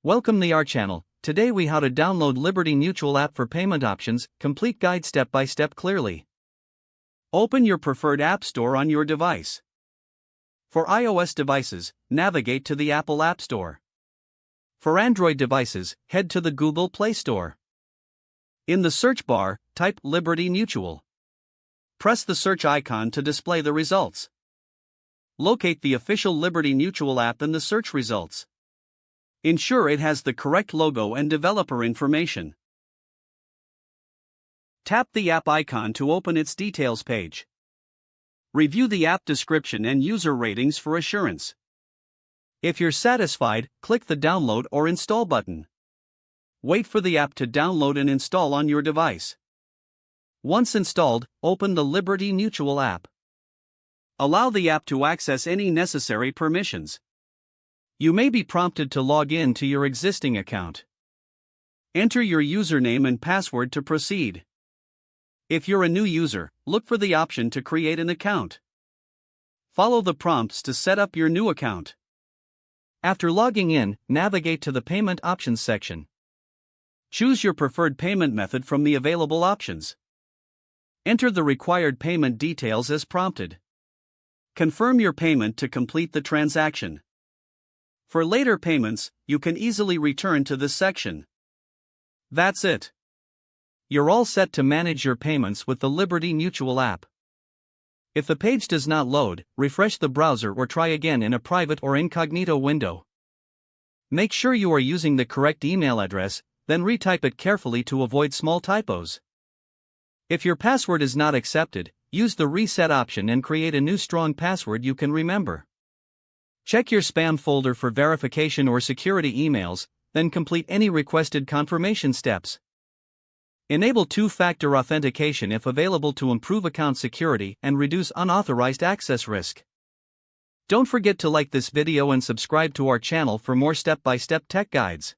Welcome to our channel. Today we how to download Liberty Mutual app for payment options, complete guide step by step clearly. Open your preferred app store on your device. For iOS devices, navigate to the Apple App Store. For Android devices, head to the Google Play Store. In the search bar, type Liberty Mutual. Press the search icon to display the results. Locate the official Liberty Mutual app in the search results. Ensure it has the correct logo and developer information. Tap the app icon to open its details page. Review the app description and user ratings for assurance. If you're satisfied, click the download or install button. Wait for the app to download and install on your device. Once installed, open the Liberty Mutual app. Allow the app to access any necessary permissions. You may be prompted to log in to your existing account. Enter your username and password to proceed. If you're a new user, look for the option to create an account. Follow the prompts to set up your new account. After logging in, navigate to the Payment Options section. Choose your preferred payment method from the available options. Enter the required payment details as prompted. Confirm your payment to complete the transaction. For later payments, you can easily return to this section. That's it. You're all set to manage your payments with the Liberty Mutual app. If the page does not load, refresh the browser or try again in a private or incognito window. Make sure you are using the correct email address, then retype it carefully to avoid small typos. If your password is not accepted, use the reset option and create a new strong password you can remember. Check your spam folder for verification or security emails, then complete any requested confirmation steps. Enable two-factor authentication if available to improve account security and reduce unauthorized access risk. Don't forget to like this video and subscribe to our channel for more step-by-step tech guides.